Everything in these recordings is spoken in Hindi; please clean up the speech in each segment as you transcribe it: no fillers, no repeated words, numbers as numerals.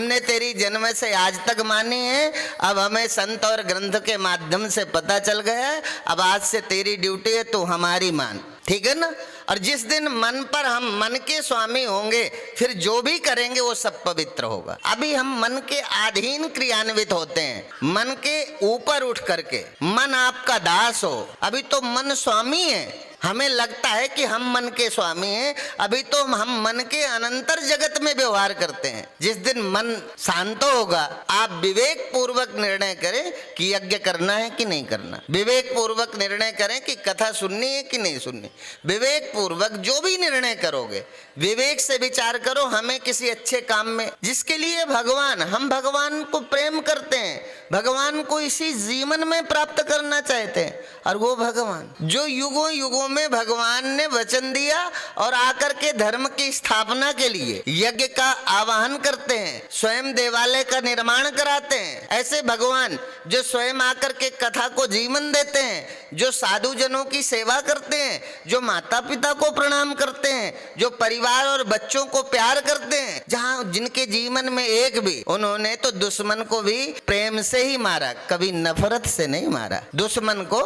हमने तेरी जन्म से आज तक मानी है, अब हमें संत और ग्रंथ के माध्यम से पता चल गया है, अब आज से तेरी ड्यूटी है, तू हमारी मान, ठीक है ना। और जिस दिन मन पर हम मन के स्वामी होंगे, फिर जो भी करेंगे वो सब पवित्र होगा। अभी हम मन के अधीन क्रियान्वित होते हैं, मन के ऊपर उठ करके। मन आपका दास हो, अभी तो मन स्वामी है। हमें लगता है कि हम मन के स्वामी हैं, अभी तो हम मन के अनंतर जगत में व्यवहार करते हैं। जिस दिन मन शांत होगा, आप विवेक पूर्वक निर्णय करें कि यज्ञ करना है कि नहीं करना, विवेक पूर्वक निर्णय करें कि कथा सुननी है कि नहीं सुननी। विवेक पूर्वक जो भी निर्णय करोगे, विवेक से विचार करो, हमें किसी अच्छे काम में, जिसके लिए भगवान, हम भगवान को प्रेम करते हैं, भगवान को इसी जीवन में प्राप्त करना चाहते हैं। और वो भगवान जो युगों युगों में भगवान ने वचन दिया और आकर के धर्म की स्थापना के लिए यज्ञ का आवाहन करते हैं, स्वयं देवालय का निर्माण कराते हैं, ऐसे भगवान जो स्वयं आकर के कथा को जीवन देते हैं, जो साधु जनों की सेवा करते हैं, जो माता पिता को प्रणाम करते हैं, जो परिवार और बच्चों को प्यार करते हैं, जहां जिनके जीवन में एक भी, उन्होंने तो दुश्मन को भी प्रेम से ही मारा, कभी नफरत से नहीं मारा दुश्मन को।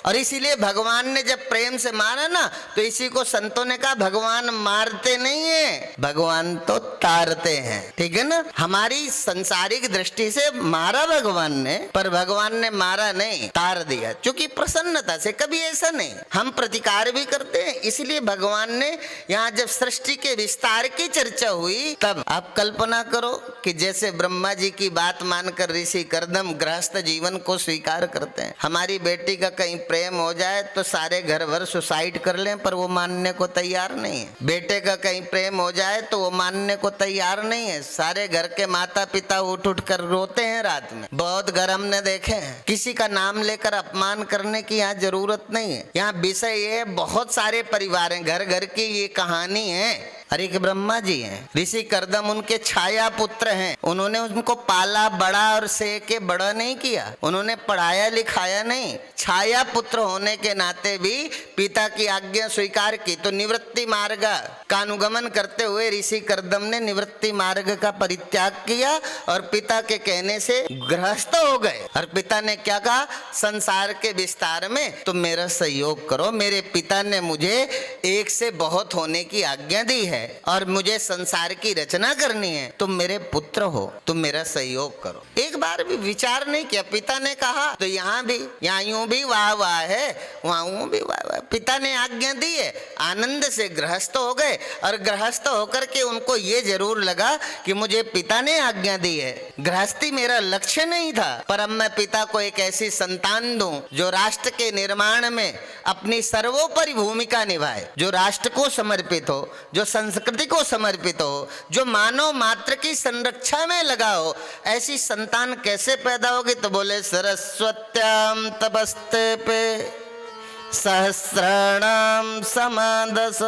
और इसीलिए भगवान ने जब प्रेम से मारा ना, तो इसी को संतों ने कहा भगवान मारते नहीं है, भगवान तो तारते हैं, ठीक है ना। हमारी संसारिक दृष्टि से मारा भगवान ने, पर भगवान ने मारा नहीं, तार दिया, क्योंकि प्रसन्नता से। कभी ऐसा नहीं, हम प्रतिकार भी करते हैं। इसलिए भगवान ने यहाँ जब सृष्टि के विस्तार की चर्चा हुई, तब आप कल्पना करो कि जैसे ब्रह्मा जी की बात मानकर ऋषि कर्दम गृहस्थ जीवन को स्वीकार करते हैं। हमारी बेटी का कहीं प्रेम हो जाए तो सारे घर भर सुसाइड कर लें, पर वो मानने को तैयार नहीं है। बेटे का कहीं प्रेम हो जाए तो वो मानने को तैयार नहीं है। सारे घर के माता पिता उठ उठ कर रोते हैं रात में। बहुत घर हमने देखे हैं। किसी का नाम लेकर अपमान करने की यहाँ जरूरत नहीं है। यहाँ विषय ये, बहुत सारे परिवार हैं, घर घर की ये कहानी है। अरे एक ब्रह्मा जी हैं, ऋषि कर्दम उनके छाया पुत्र हैं। उन्होंने उनको पाला बड़ा और से के बड़ा नहीं किया, उन्होंने पढ़ाया लिखाया नहीं। छाया पुत्र होने के नाते भी पिता की आज्ञा स्वीकार की, तो निवृत्ति मार्ग का अनुगमन करते हुए ऋषि कर्दम ने निवृत्ति मार्ग का परित्याग किया और पिता के कहने से गृहस्थ हो गए। और पिता ने क्या कहा, संसार के विस्तार में तुम मेरा सहयोग करो। मेरे पिता ने मुझे एक से बहुत होने की आज्ञा दी है और मुझे संसार की रचना करनी है, तुम मेरे पुत्र हो, तुम मेरा सहयोग करो। एक बार भी विचार नहीं किया। पिता ने कहा तो यहाँ भी, यहाँ यूं भी वाह वाह है, वहाँ यूं भी वाह वाह। पिता ने आज्ञा दी है, आनंद से गृहस्थ हो गए। और गृहस्थ होकर के उनको ये जरूर लगा कि मुझे पिता ने आज्ञा दी है, गृहस्थी मेरा लक्ष्य नहीं था, पर अब मैं पिता को एक ऐसी संतान दूं जो राष्ट्र के निर्माण में अपनी सर्वोपरि भूमिका निभाए, जो राष्ट्र को समर्पित हो, जो संस्कृति को समर्पित हो, जो मानव मात्र की संरक्षा में लगा हो। ऐसी संतान कैसे पैदा होगी? तो बोले सरस्वत्याम तपस्ते पे सहस्राणाम समादस।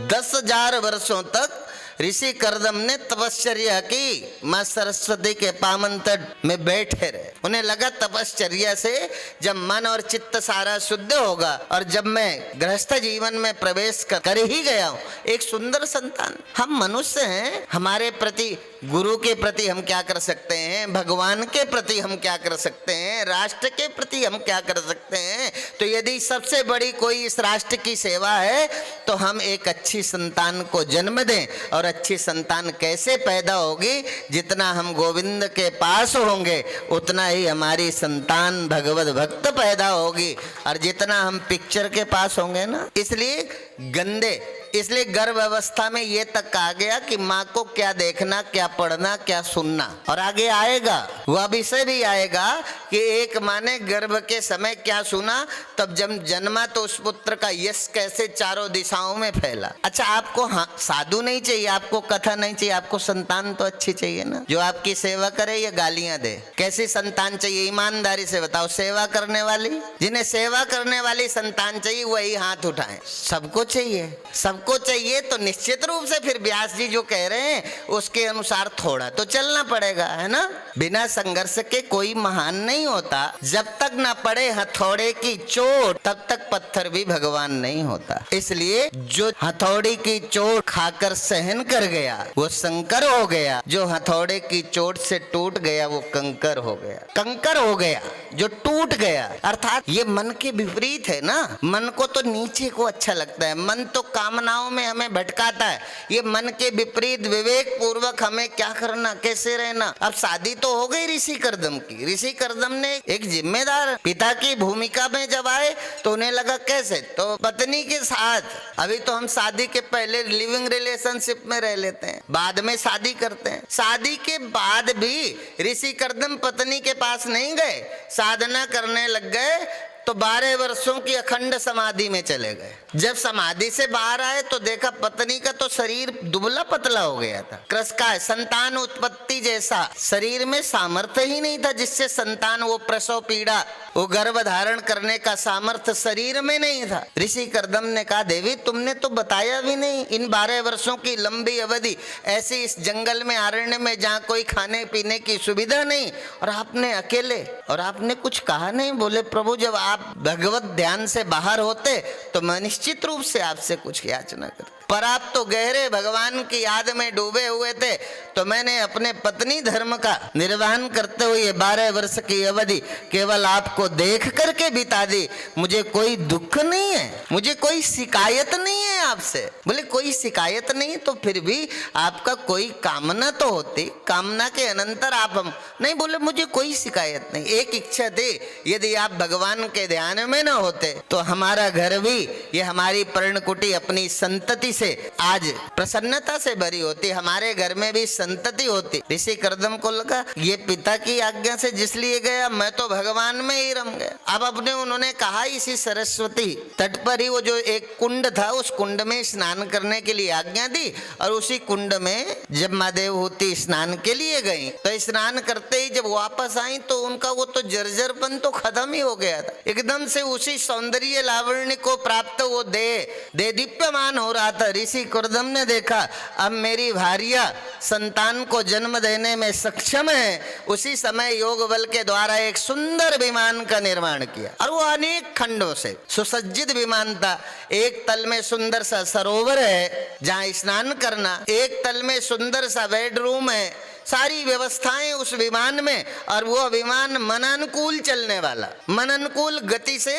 10,000 वर्षों तक ऋषि कर्दम ने तपश्चर्या की, मां सरस्वती के पावन तट में बैठे रहे। उन्हें लगा तपश्चर्या से जब मन और चित्त सारा शुद्ध होगा और जब मैं गृहस्थ जीवन में प्रवेश कर ही गया हूं, एक सुंदर संतान। हम मनुष्य हैं, हमारे प्रति, गुरु के प्रति हम क्या कर सकते हैं, भगवान के प्रति हम क्या कर सकते हैं, राष्ट्र के प्रति हम क्या कर सकते हैं। तो यदि सबसे बड़ी कोई इस राष्ट्र की सेवा है तो हम एक अच्छी संतान को जन्म दें। और अच्छी संतान कैसे पैदा होगी? जितना हम गोविंद के पास होंगे उतना ही हमारी संतान भगवत भक्त पैदा होगी। और जितना हम पिक्चर के पास होंगे ना, इसलिए गंदे, इसलिए गर्भ अवस्था में ये तक कहा गया कि माँ को क्या देखना, क्या पढ़ना, क्या सुनना। और आगे आएगा वह विषय भी आएगा कि एक माँ ने गर्भ के समय क्या सुना, तब जब जन्मा तो उस पुत्र का यश कैसे चारों दिशाओं में फैला। अच्छा, आपको हाँ साधु नहीं चाहिए, आपको कथा नहीं चाहिए, आपको संतान तो अच्छी चाहिए ना, जो आपकी सेवा करे या गालियां दे। कैसी संतान चाहिए? ईमानदारी से बताओ। सेवा करने वाली, जिन्हें सेवा करने वाली संतान चाहिए वही हाथ उठाएं। सबको चाहिए, सब सबको चाहिए तो निश्चित रूप से फिर व्यास जी जो कह रहे हैं उसके अनुसार थोड़ा तो चलना पड़ेगा, है ना। बिना संघर्ष के कोई महान नहीं होता। जब तक ना पड़े हथौड़े की चोट तब तक पत्थर भी भगवान नहीं होता। इसलिए जो हथौड़ी की चोट खाकर सहन कर गया वो शंकर हो गया, जो हथौड़े की चोट से टूट गया वो कंकर हो गया। कंकर हो गया जो टूट गया, अर्थात ये मन के विपरीत है ना। मन को तो नीचे को अच्छा लगता है, मन तो कामनाओं में हमें भटकाता है। ये मन के विपरीत विवेक पूर्वक हमें क्या करना, कैसे रहना। अब शादी तो हो गई ऋषि कर्दम की। ऋषि कर्दम ने एक जिम्मेदार पिता की भूमिका में जब आए तो उन्हें लगा कैसे, तो पत्नी के साथ। अभी तो हम शादी के पहले लिविंग रिलेशनशिप में रह लेते हैं, बाद में शादी करते हैं। शादी के बाद भी ऋषि कर्दम पत्नी के पास नहीं गए, साधना करने लग गए। तो 12 वर्षों की अखंड समाधि में चले गए। जब समाधि से बाहर आए तो देखा पत्नी का तो शरीर दुबला पतला हो गया था। कृषकाय संतान उत्पत्ति जैसा शरीर में सामर्थ्य ही नहीं था जिससे संतान, वो प्रसव पीड़ा, वो गर्भ धारण करने का सामर्थ्य शरीर में नहीं था। ऋषि कर्दम ने कहा देवी तुमने तो बताया भी नहीं, इन 12 वर्षों की लंबी अवधि ऐसी इस जंगल में, आरण्य में, जहाँ कोई खाने पीने की सुविधा नहीं, और आपने अकेले, और आपने कुछ कहा नहीं। बोले प्रभु जब आप भगवत ध्यान से बाहर होते तो मैं निश्चित रूप से आपसे कुछ याचना करता, पर आप तो गहरे भगवान की याद में डूबे हुए थे, तो मैंने अपने पत्नी धर्म का निर्वहन करते हुए 12 वर्ष की अवधि केवल आपको देख करके बिता दी। मुझे कोई दुख नहीं है, मुझे कोई शिकायत नहीं है आपसे। बोले कोई शिकायत नहीं तो फिर भी आपका कोई कामना तो होती, कामना के अनंतर आप हम नहीं। बोले मुझे कोई शिकायत नहीं, एक इच्छा थी, यदि आप भगवान के ध्यान में न होते तो हमारा घर भी, ये हमारी पर्णकुटी अपनी संतति से आज प्रसन्नता से भरी होती, हमारे घर में भी संतति होती। ऋषि कर्दम को लगा ये पिता की आज्ञा से जिसलिए गया, मैं तो भगवान में ही रम गया। अब अपने उन्होंने कहा इसी सरस्वती तट पर ही वो जो एक कुंड था, उस कुंड में स्नान करने के लिए आज्ञा दी, और उसी कुंड में जब माँ देवहूति स्नान के लिए गई तो स्नान करते ही जब वापस आई तो उनका वो तो जर्जरपन तो खत्म ही हो गया था। एकदम से उसी सौंदर्य लावण्य को प्राप्त वो दे दीप्यमान हो रहा था। ऋषि कर्दम ने देखा अब मेरी भार्या संतान को जन्म देने में सक्षम है। उसी समय योग बल के द्वारा एक सुंदर विमान का निर्माण किया, और वो अनेक खंडों से सुसज्जित विमान था। एक तल में सुंदर सा सरोवर है जहाँ स्नान करना, एक तल में सुंदर सा बेडरूम है, सारी व्यवस्थाएं उस विमान में, और वो विमान मननुकूल चलने वाला, मननुकूल गति से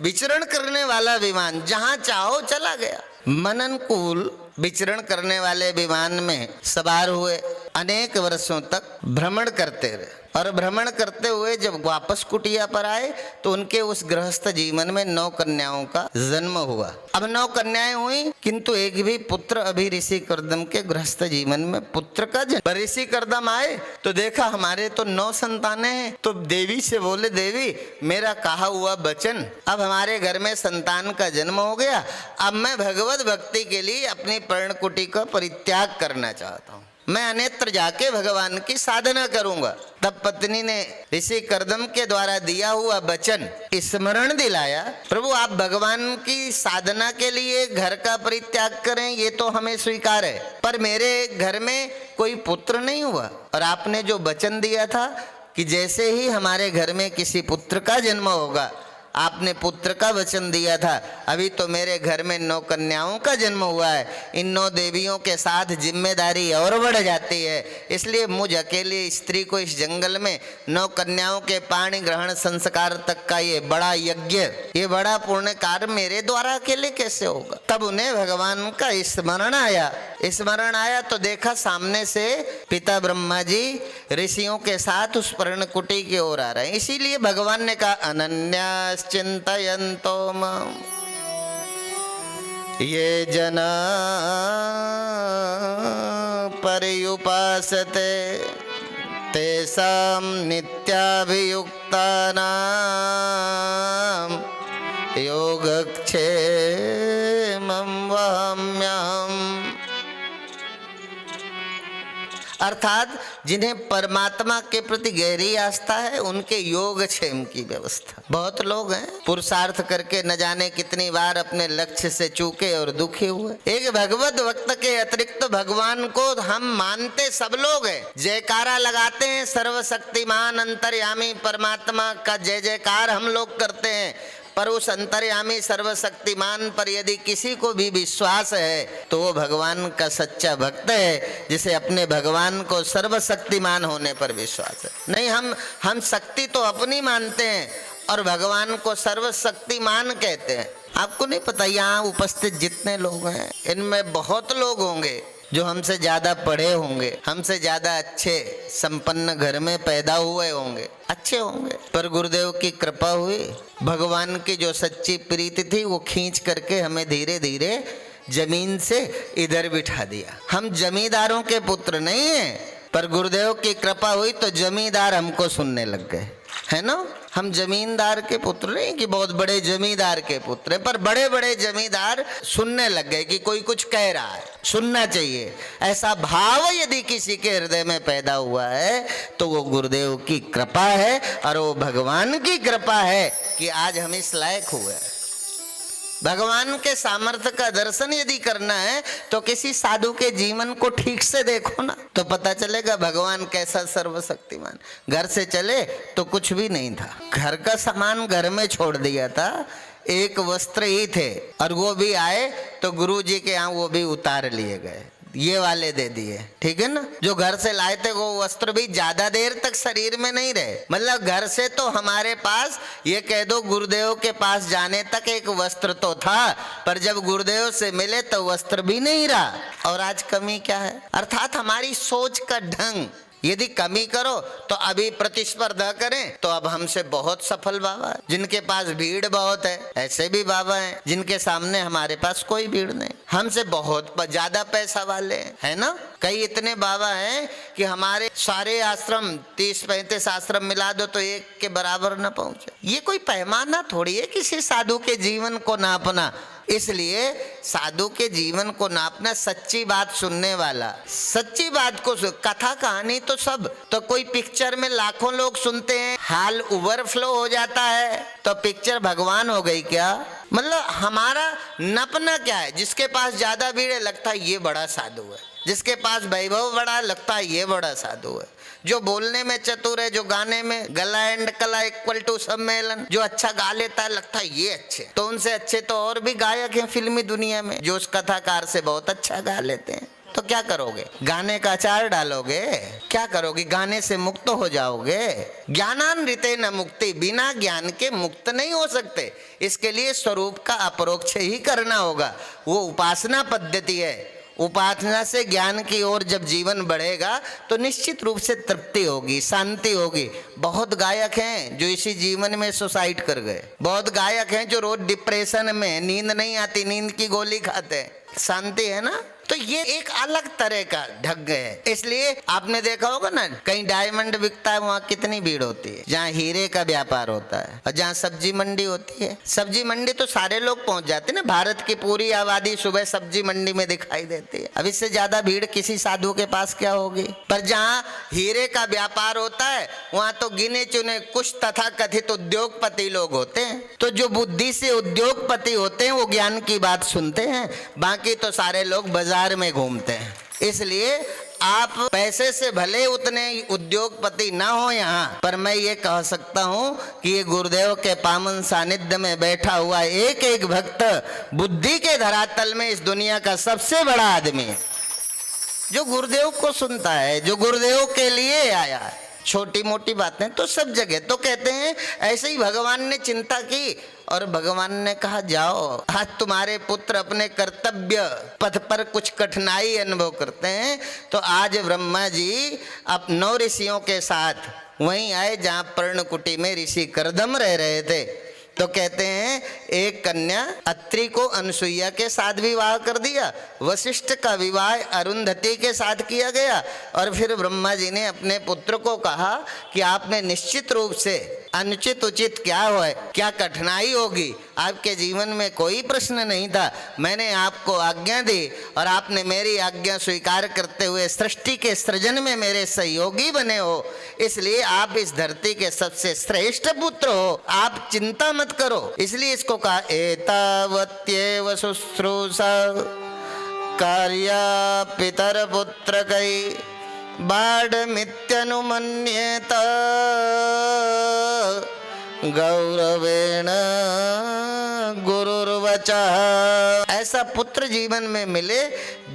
विचरण करने वाला विमान, जहां चाहो चला गया। मननुकूल विचरण करने वाले विमान में सवार हुए, अनेक वर्षों तक भ्रमण करते रहे, और भ्रमण करते हुए जब वापस कुटिया पर आए तो उनके उस गृहस्थ जीवन में 9 कन्याओं का जन्म हुआ। अब 9 कन्याएं हुई किंतु एक भी पुत्र अभी ऋषि कर्दम के गृहस्थ जीवन में पुत्र का जन्म। पर ऋषि कर्दम आए तो देखा हमारे तो 9 संतानें हैं, तो देवी से बोले देवी मेरा कहा हुआ वचन, अब हमारे घर में संतान का जन्म हो गया, अब मैं भगवत भक्ति के लिए अपनी पर्णकुटी का परित्याग करना चाहता हूँ, मैं अन्यत्र जाके भगवान की साधना करूंगा। तब पत्नी ने ऋषि कर्दम के द्वारा दिया हुआ वचन स्मरण दिलाया, प्रभु आप भगवान की साधना के लिए घर का परित्याग करें ये तो हमें स्वीकार है, पर मेरे घर में कोई पुत्र नहीं हुआ, और आपने जो वचन दिया था कि जैसे ही हमारे घर में किसी पुत्र का जन्म होगा, आपने पुत्र का वचन दिया था, अभी तो मेरे घर में 9 कन्याओं का जन्म हुआ है, इन 9 देवियों के साथ जिम्मेदारी और बढ़ जाती है, इसलिए मुझ अकेले स्त्री को इस जंगल में 9 कन्याओं के पाणी ग्रहण संस्कार तक का ये बड़ा यज्ञ, ये बड़ा पुण्य कार्य मेरे द्वारा अकेले कैसे होगा। तब उन्हें भगवान का स्मरण आया। स्मरण आया तो देखा सामने से पिता ब्रह्मा जी ऋषियों के साथ उस पर्णकुटी की ओर आ रहे हैं। इसीलिए भगवान ने कहा अनन्यास चिंतयन्तो माम् ये जना पर्युपासते तेषां नित्याभियुक्तानां योगक्षेमं वहाम्यहम्। अर्थात जिन्हें परमात्मा के प्रति गहरी आस्था है उनके योगक्षेम की व्यवस्था। बहुत लोग हैं पुरुषार्थ करके न जाने कितनी बार अपने लक्ष्य से चूके और दुखी हुए। एक भगवत भक्त के अतिरिक्त भगवान को हम मानते सब लोग हैं, जयकारा लगाते हैं, सर्वशक्तिमान अंतर्यामी परमात्मा का जय जयकार हम लोग करते हैं, पर उस अंतर्यामी सर्वशक्तिमान पर यदि किसी को भी विश्वास है तो वो भगवान का सच्चा भक्त है, जिसे अपने भगवान को सर्वशक्तिमान होने पर विश्वास है। नहीं, हम शक्ति तो अपनी मानते हैं और भगवान को सर्वशक्तिमान कहते हैं। आपको नहीं पता, यहाँ उपस्थित जितने लोग हैं इनमें बहुत लोग होंगे जो हमसे ज्यादा पढ़े होंगे, हमसे ज्यादा अच्छे संपन्न घर में पैदा हुए होंगे, अच्छे होंगे, पर गुरुदेव की कृपा हुई, भगवान की जो सच्ची प्रीति थी वो खींच करके हमें धीरे धीरे जमीन से इधर बिठा दिया। हम जमींदारों के पुत्र नहीं हैं, पर गुरुदेव की कृपा हुई तो जमींदार हमको सुनने लग गए, है ना। हम जमींदार के पुत्र नहीं कि बहुत बड़े जमींदार के पुत्र हैं, पर बड़े बड़े जमींदार सुनने लग गए कि कोई कुछ कह रहा है, सुनना चाहिए। ऐसा भाव यदि किसी के हृदय में पैदा हुआ है तो वो गुरुदेव की कृपा है और वो भगवान की कृपा है कि आज हम इस लायक हुए। भगवान के सामर्थ्य का दर्शन यदि करना है तो किसी साधु के जीवन को ठीक से देखो ना, तो पता चलेगा भगवान कैसा सर्वशक्तिमान। घर से चले तो कुछ भी नहीं था, घर का सामान घर में छोड़ दिया था, एक वस्त्र ही थे और वो भी आए तो गुरु जी के यहाँ वो भी उतार लिए गए, ये वाले दे दिए, ठीक है ना। जो घर से लाए थे वो वस्त्र भी ज्यादा देर तक शरीर में नहीं रहे, मतलब घर से तो हमारे पास ये कह दो गुरुदेव के पास जाने तक एक वस्त्र तो था, पर जब गुरुदेव से मिले तो वस्त्र भी नहीं रहा। और आज कमी क्या है, अर्थात हमारी सोच का ढंग। यदि कमी करो तो अभी प्रतिस्पर्धा करें तो अब हमसे बहुत सफल बाबा है, जिनके पास भीड़ बहुत है, ऐसे भी बाबा हैं जिनके सामने हमारे पास कोई भीड़ नहीं, हमसे बहुत ज्यादा पैसा वाले हैं, है ना। कई इतने बाबा हैं कि हमारे सारे आश्रम 30-35 आश्रम मिला दो तो एक के बराबर न पहुंचे। ये कोई पैमाना थोड़ी है किसी साधु के जीवन को नापना। इसलिए साधु के जीवन को नापना सच्ची बात सुनने वाला, सच्ची बात को कथा कहानी तो सब, तो कोई पिक्चर में लाखों लोग सुनते हैं, हाल ओवरफ्लो हो जाता है तो पिक्चर भगवान हो गई क्या। मतलब हमारा नपना क्या है, जिसके पास ज्यादा भीड़ है लगता है ये बड़ा साधु है, जिसके पास वैभव बड़ा लगता है ये बड़ा साधु है, जो बोलने में चतुर है, जो गाने में गला एंड कला इक्वल टू सम्मेलन, जो अच्छा गा लेता है लगता है ये अच्छे। तो उनसे अच्छे तो और भी गायक हैं फिल्मी दुनिया में जो उस कथाकार से बहुत अच्छा गा लेते हैं। तो क्या करोगे, गाने का अचार डालोगे, क्या करोगे, गाने से मुक्त हो जाओगे। ज्ञानान्विते न मुक्ति, बिना ज्ञान के मुक्त नहीं हो सकते। इसके लिए स्वरूप का अपरोक्ष ही करना होगा, वो उपासना पद्धति है। उपासना से ज्ञान की ओर जब जीवन बढ़ेगा तो निश्चित रूप से तृप्ति होगी, शांति होगी। बहुत गायक हैं जो इसी जीवन में सुसाइड कर गए, बहुत गायक हैं जो रोज डिप्रेशन में, नींद नहीं आती, नींद की गोली खाते हैं, शांति है ना। तो ये एक अलग तरह का ढंग है। इसलिए आपने देखा होगा ना, कहीं डायमंड बिकता है वहाँ कितनी भीड़ होती है, जहाँ हीरे का व्यापार होता है, और जहाँ सब्जी मंडी होती है, सब्जी मंडी तो सारे लोग पहुंच जाते हैं ना, भारत की पूरी आबादी सुबह सब्जी मंडी में दिखाई देती है। अब इससे ज्यादा भीड़ किसी साधु के पास क्या होगी। पर जहाँ हीरे का व्यापार होता है वहाँ तो गिने चुने कुछ तथा कथित उद्योगपति लोग होते हैं। तो जो बुद्धि से उद्योगपति होते हैं वो ज्ञान की बात सुनते हैं, बाकी तो सारे लोग बाजार में घूमते हैं। इसलिए आप पैसे से भले उतने उद्योगपति ना हो यहाँ, पर मैं ये कह सकता हूँ कि ये गुरुदेव के पावन सानिध्य में बैठा हुआ एक एक भक्त बुद्धि के धरातल में इस दुनिया का सबसे बड़ा आदमी है, जो गुरुदेव को सुनता है, जो गुरुदेव के लिए आया है। छोटी मोटी बातें तो सब जगह तो कहते हैं। ऐसे ही भगवान ने चिंता की और भगवान ने कहा जाओ, आज तुम्हारे पुत्र अपने कर्तव्य पथ पर कुछ कठिनाई अनुभव करते हैं, तो आज ब्रह्मा जी अब 9 ऋषियों के साथ वहीं आए जहाँ पर्णकुटी में ऋषि करदम रह रहे थे। तो कहते हैं एक कन्या अत्रि को अनसुईया के साथ विवाह कर दिया, वशिष्ठ का विवाह अरुंधति के साथ किया गया, और फिर ब्रह्मा जी ने अपने पुत्र को कहा कि आपने निश्चित रूप से अनुचित उचित क्या हो, क्या कठिनाई होगी, आपके जीवन में कोई प्रश्न नहीं था। मैंने आपको आज्ञा दी और आपने मेरी आज्ञा स्वीकार करते हुए सृष्टि के सृजन में मेरे सहयोगी बने हो, इसलिए आप इस धरती के सबसे श्रेष्ठ पुत्र हो, आप चिंता मत करो। इसलिए इसको कहा एतावत्येव शुश्रूषा कार्या पितर पुत्र कई बाढ़मित्यनुमन्येत गौरवेण गुरुर्वचः। ऐसा पुत्र जीवन में मिले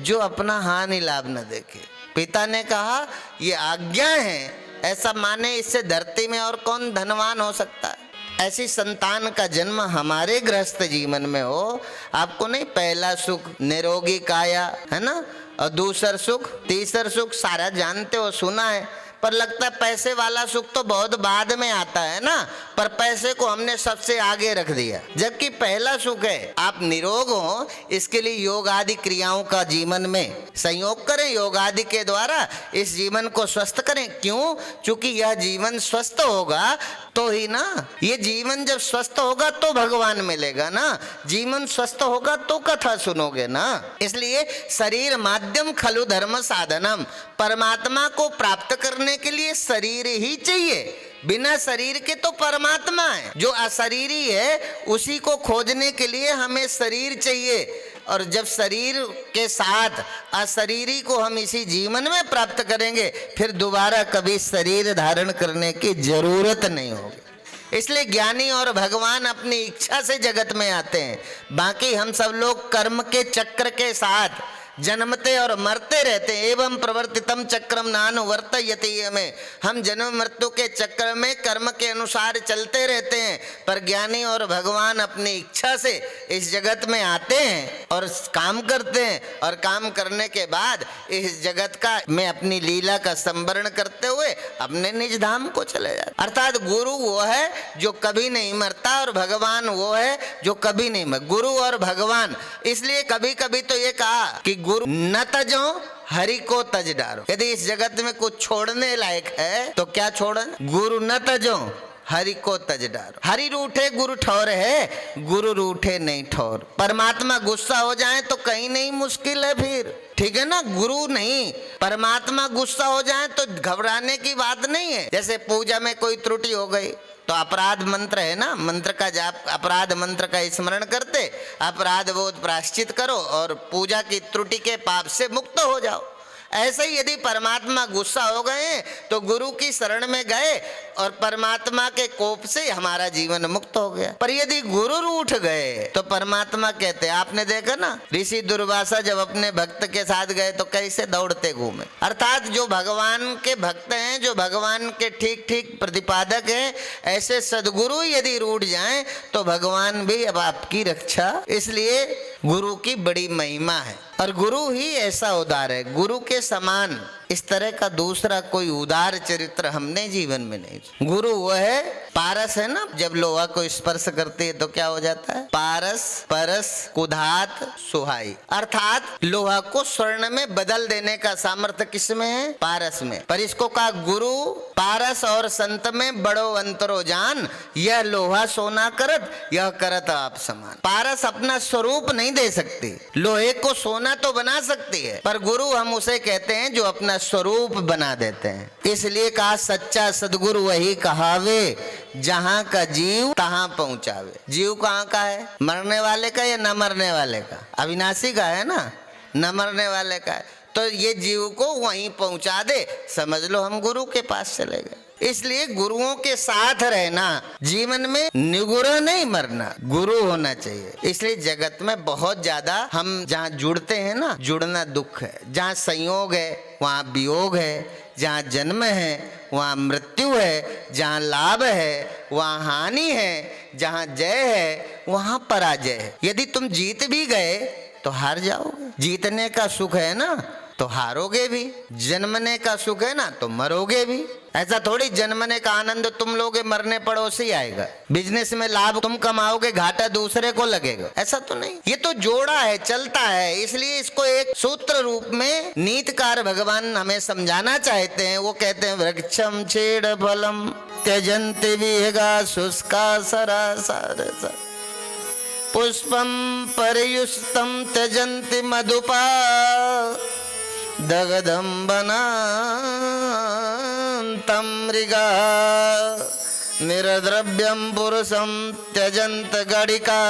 जो अपना हानि लाभ न देखे। पिता ने कहा ये आज्ञा है, ऐसा माने इससे धरती में और कौन धनवान हो सकता है। ऐसी संतान का जन्म हमारे गृहस्थ जीवन में हो। आपको नहीं, पहला सुख निरोगी काया है ना, और दूसरा सुख तीसरा सुख सारा जानते हो, सुना है, पर लगता है पैसे वाला सुख तो बहुत बाद में आता है ना, पर पैसे को हमने सबसे आगे रख दिया। जबकि पहला सुख है आप निरोग हो, इसके लिए योग आदि क्रियाओं का जीवन में संयोग करें, योग आदि के द्वारा इस जीवन को स्वस्थ करें। क्यों? क्योंकि यह जीवन स्वस्थ होगा तो ही ना, ये जीवन जब स्वस्थ होगा तो भगवान मिलेगा ना, जीवन स्वस्थ होगा तो कथा सुनोगे ना। इसलिए शरीर माध्यम खलु धर्म साधनम, परमात्मा को प्राप्त करने के लिए शरीर ही चाहिए, बिना शरीर के तो परमात्मा है। जो अशरीरी है उसी को खोजने के लिए हमें शरीर चाहिए, और जब शरीर के साथ अशरीरी को हम इसी जीवन में प्राप्त करेंगे, फिर दोबारा कभी शरीर धारण करने की जरूरत नहीं होगी। इसलिए ज्ञानी और भगवान अपनी इच्छा से जगत में आते हैं, बाकी हम सब लोग कर्म के चक्र के साथ जन्मते और मरते रहते हैं। एवं प्रवर्तितम चक्रम नानुवर्तयति हमें, हम जन्म मृत्यु के चक्र में कर्म के अनुसार चलते रहते हैं। पर ज्ञानी और भगवान अपनी इच्छा से इस जगत में आते हैं और काम करते हैं, और काम करने के बाद इस जगत का में अपनी लीला का संवरण करते हुए अपने निज धाम को चले जाते। अर्थात गुरु वो है जो कभी नहीं मरता, और भगवान वो है जो कभी नहीं मर। गुरु और भगवान, इसलिए कभी कभी तो ये कहा कि गुरु न तजो हरि को तज डारो। यदि इस जगत में कुछ छोड़ने लायक है तो क्या छोड़े? गुरु न तजो हरि को तज डारो। हरि रूठे गुरु ठौर है, गुरु रूठे नहीं ठौर। परमात्मा गुस्सा हो जाए तो कहीं नहीं मुश्किल है फिर, ठीक है ना। गुरु नहीं, परमात्मा गुस्सा हो जाए तो घबराने की बात नहीं है। जैसे पूजा में कोई त्रुटि हो गई तो अपराध मंत्र है ना, मंत्र का जाप, अपराध मंत्र का स्मरण करते अपराध बोध प्रायश्चित करो और पूजा की त्रुटि के पाप से मुक्त हो जाओ। ऐसे ही यदि परमात्मा गुस्सा हो गए तो गुरु की शरण में गए और परमात्मा के कोप से हमारा जीवन मुक्त हो गया। पर यदि गुरु रूठ गए तो परमात्मा कहते, आपने देखा ना ऋषि दुर्वासा जब अपने भक्त के साथ गए तो कैसे दौड़ते घूमे। अर्थात जो भगवान के भक्त हैं, जो भगवान के ठीक ठीक प्रतिपादक हैं, ऐसे सदगुरु यदि रूठ जाएं तो भगवान भी अब आपकी रक्षा। इसलिए गुरु की बड़ी महिमा है, और गुरु ही ऐसा उदार है, गुरु के समान इस तरह का दूसरा कोई उदार चरित्र हमने जीवन में नहीं। गुरु वो है, पारस है ना, जब लोहा को स्पर्श करती है तो क्या हो जाता है? पारस परस कुधात सुहाई, अर्थात लोहा को स्वर्ण में बदल देने का सामर्थ्य किसमें है? पारस में। पर इसको कहा गुरु पारस और संत में बड़ो अंतरो जान, यह लोहा सोना करत, यह करत आप समान। पारस अपना स्वरूप नहीं दे सकती, लोहे को सोना तो बना सकती है, पर गुरु हम उसे कहते हैं जो अपना स्वरूप बना देते हैं। इसलिए कहा सच्चा सदगुरु वही कहावे, जहां का जीव तहां पहुंचावे। जीव कहां का है? मरने वाले का या न मरने वाले का? अविनाशी का है ना, न मरने वाले का है। तो ये जीव को वहीं पहुंचा दे, समझ लो हम गुरु के पास चले गए। इसलिए गुरुओं के साथ रहना, जीवन में निगुरा नहीं मरना, गुरु होना चाहिए। इसलिए जगत में बहुत ज्यादा हम जहाँ जुड़ते हैं ना, जुड़ना दुख है। जहाँ संयोग है वहाँ वियोग है, जहाँ जन्म है वहाँ मृत्यु है, जहाँ लाभ है वहाँ हानि है, जहाँ जय है वहाँ पराजय है। यदि तुम जीत भी गए तो हार जाओगे, जीतने का सुख है ना तो हारोगे भी, जन्मने का सुख है ना तो मरोगे भी। ऐसा थोड़ी जन्मने का आनंद तुम लोगे, मरने पड़ोसी आएगा। बिजनेस में लाभ तुम कमाओगे, घाटा दूसरे को लगेगा, ऐसा तो नहीं। ये तो जोड़ा है, चलता है। इसलिए इसको एक सूत्र रूप में नीतकार भगवान हमें समझाना चाहते हैं। वो कहते हैं वृक्षम छेड़ फलम त्यजन्ति विहगा शुष्का सरासार पुष्पं परियुष्टं त्यजन्ति मधुपा दगधं वनान्तं मृगा निरद्रव्यं पुरुषं त्यजन्त गणिका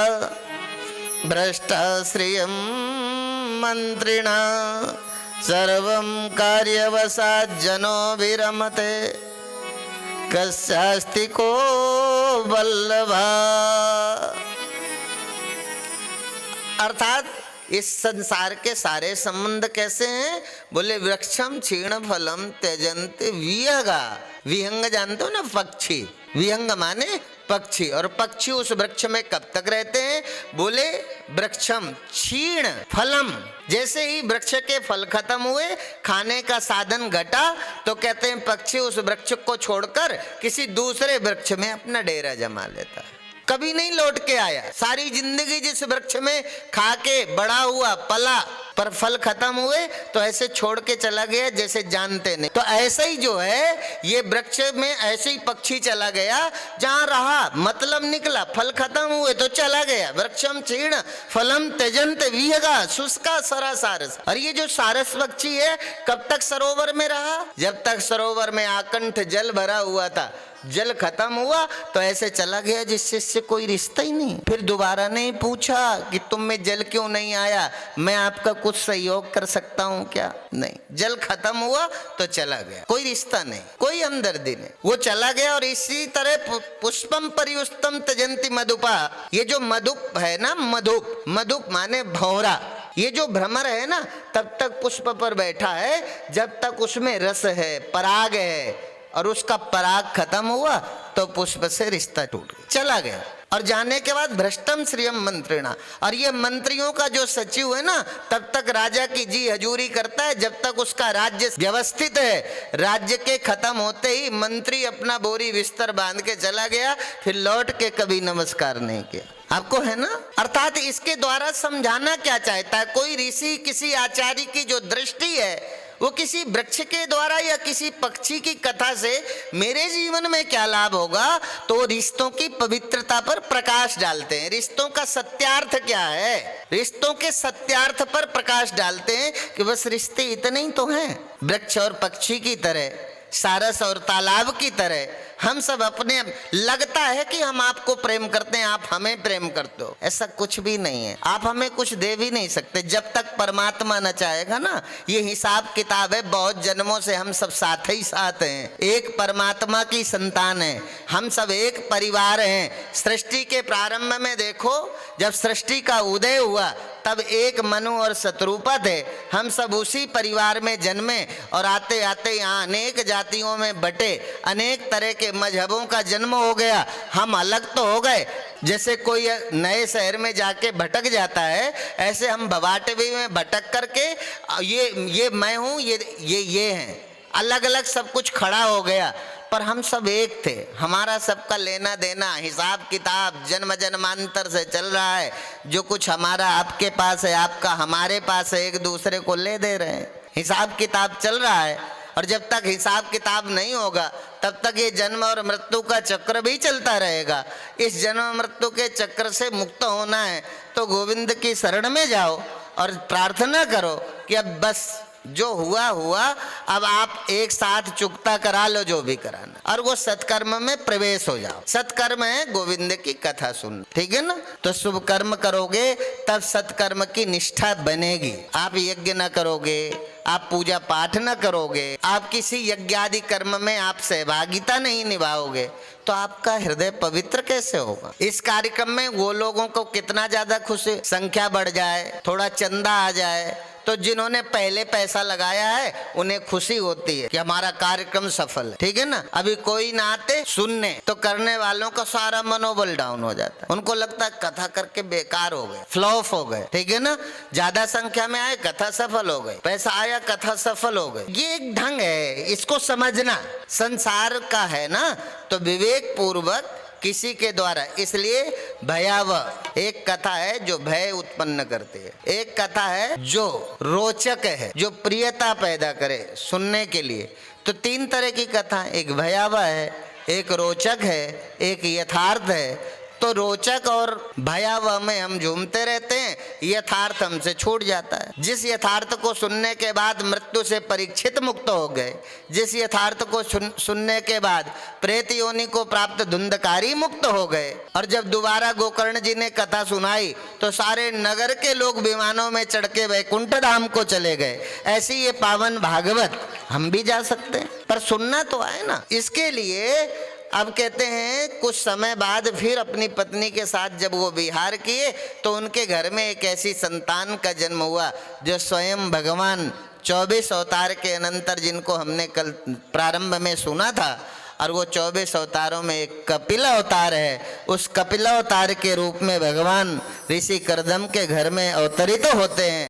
भ्रष्टा श्रियं मंत्रिणा सर्वं कार्यवशात् जनो विरमते कस्यास्ति को वल्लभा। अर्थात इस संसार के सारे संबंध कैसे हैं? बोले वृक्षम क्षीण फलम त्यजन्ति विहगा। विहंग जानते हो ना, पक्षी। विहंग माने पक्षी, और पक्षी उस वृक्ष में कब तक रहते हैं? बोले वृक्षम क्षीण फलम, जैसे ही वृक्ष के फल खत्म हुए, खाने का साधन घटा, तो कहते हैं पक्षी उस वृक्ष को छोड़कर किसी दूसरे वृक्ष में अपना डेरा जमा लेता है, कभी नहीं लौट के आया। सारी जिंदगी जिस वृक्ष में खा के बड़ा हुआ पला, पर फल खत्म हुए तो ऐसे छोड़ के चला गया जैसे जानते नहीं। तो ऐसा ही जो है ये वृक्ष में ऐसे ही पक्षी चला गया, जहां रहा मतलब निकला, फल खत्म हुए तो चला गया। वृक्षम क्षीण फलम त्यजन्ति विहगा शुष्का सरासारस। और ये जो सारस पक्षी है कब तक सरोवर में रहा? जब तक सरोवर में आकंठ जल भरा हुआ था, जल खत्म हुआ तो ऐसे चला गया जिससे कोई रिश्ता ही नहीं। फिर दोबारा नहीं पूछा कि तुम में जल क्यों नहीं आया, मैं आपका कुछ सहयोग कर सकता हूं क्या? नहीं, जल खत्म हुआ तो चला गया, कोई रिश्ता नहीं, कोई हमदर्दी नहीं, वो चला गया। और इसी तरह पुष्पम परियुष्टम त्यजन्ति मधुपा। ये जो मधुप है ना, मधुप, मधुप माने भौरा, ये जो भ्रमर है ना, तब तक पुष्प पर बैठा है जब तक उसमें रस है, पराग है, और उसका पराग खत्म हुआ तो पुष्प से रिश्ता टूट गया, चला गया। और जाने के बाद भ्रष्टम श्रियम मंत्रिणा। और ये मंत्रियों का जो सचिव है ना, तब तक राजा की जी हजूरी करता है जब तक उसका राज्य व्यवस्थित है। राज्य के खत्म होते ही मंत्री अपना बोरी बिस्तर बांध के चला गया, फिर लौट के कभी नमस्कार नहीं किया। आपको है ना? अर्थात इसके द्वारा समझाना क्या चाहता है? कोई ऋषि, किसी आचार्य की जो दृष्टि है वो किसी वृक्ष के द्वारा या किसी पक्षी की कथा से मेरे जीवन में क्या लाभ होगा, तो रिश्तों की पवित्रता पर प्रकाश डालते हैं। रिश्तों का सत्यार्थ क्या है, रिश्तों के सत्यार्थ पर प्रकाश डालते हैं कि बस रिश्ते इतने ही तो हैं। वृक्ष और पक्षी की तरह, सारस और तालाब की तरह हम सब अपने, लगता है कि हम आपको प्रेम करते हैं, आप हमें प्रेम करते हो, ऐसा कुछ भी नहीं है। आप हमें कुछ दे भी नहीं सकते जब तक परमात्मा न चाहेगा ना। ये हिसाब किताब है, बहुत जन्मों से हम सब साथ ही साथ हैं, एक परमात्मा की संतान है, हम सब एक परिवार हैं। सृष्टि के प्रारंभ में देखो, जब सृष्टि का उदय हुआ तब एक मनु और शत्रुपा थे, हम सब उसी परिवार में जन्मे और आते आते यहाँ अनेक जातियों में बटे, अनेक तरह के मजहबों का जन्म हो गया। हम अलग तो हो गए, जैसे कोई नए शहर में जाके भटक जाता है, ऐसे हम भवाटवी में भटक करके ये मैं हूँ, ये हैं, अलग अलग सब कुछ खड़ा हो गया, पर हम सब एक थे। हमारा सबका लेना देना, हिसाब किताब जन्म जन्मांतर से चल रहा है। जो कुछ हमारा आपके पास है, आपका हमारे पास है, एक दूसरे को ले दे रहे हैं, हिसाब किताब चल रहा है। और जब तक हिसाब किताब नहीं होगा तब तक ये जन्म और मृत्यु का चक्र भी चलता रहेगा। इस जन्म मृत्यु के चक्र से मुक्त होना है तो गोविंद की शरण में जाओ और प्रार्थना करो कि अब बस जो हुआ हुआ, अब आप एक साथ चुकता करा लो जो भी कराना, और वो सत्कर्म में प्रवेश हो जाओ। सत्कर्म है गोविंद की कथा सुन, ठीक है ना? तो शुभ कर्म करोगे तब सत्कर्म की निष्ठा बनेगी। आप यज्ञ न करोगे, आप पूजा पाठ न करोगे, आप किसी यज्ञादि कर्म में आप सहभागिता नहीं निभाओगे, तो आपका हृदय पवित्र कैसे होगा? इस कार्यक्रम में वो लोगों को कितना ज्यादा खुशी, संख्या बढ़ जाए, थोड़ा चंदा आ जाए, तो जिन्होंने पहले पैसा लगाया है उन्हें खुशी होती है कि हमारा कार्यक्रम सफल है, ठीक है ना? अभी कोई ना आते सुनने तो करने वालों का सारा मनोबल डाउन हो जाता है, उनको लगता है कथा करके बेकार हो गए, फ्लॉप हो गए, ठीक है ना? ज्यादा संख्या में आए, कथा सफल हो गई, पैसा आया, कथा सफल हो गई। ये एक ढंग है, इसको समझना संसार का है ना, तो विवेक पूर्वक किसी के द्वारा। इसलिए भयावह एक कथा है जो भय उत्पन्न करती है, एक कथा है जो रोचक है, जो प्रियता पैदा करे सुनने के लिए। तो तीन तरह की कथा, एक भयावह है, एक रोचक है, एक यथार्थ है। तो रोचक और भयावह में हम झूमते रहते हैं, यथार्थ हमसे छूट जाता है। जिस यथार्थ को सुनने के बाद मृत्यु से परीक्षित मुक्त हो गए, जिस यथार्थ को सुनने के बाद प्रेत योनि को प्राप्त धुंधकारी मुक्त हो गए, और जब दोबारा गोकर्ण जी ने कथा सुनाई तो सारे नगर के लोग विमानों में चढ़ के वैकुंठ धाम को चले गए। ऐसी ये पावन भागवत हम भी जा सकते हैं, पर सुनना तो आए ना। इसके लिए अब कहते हैं कुछ समय बाद फिर अपनी पत्नी के साथ जब वो विहार किए तो उनके घर में एक ऐसी संतान का जन्म हुआ जो स्वयं भगवान 24 अवतार के अनंतर, जिनको हमने कल प्रारंभ में सुना था, और वो 24 अवतारों में एक कपिल अवतार है। उस कपिल अवतार के रूप में भगवान ऋषि करदम के घर में अवतरित होते हैं।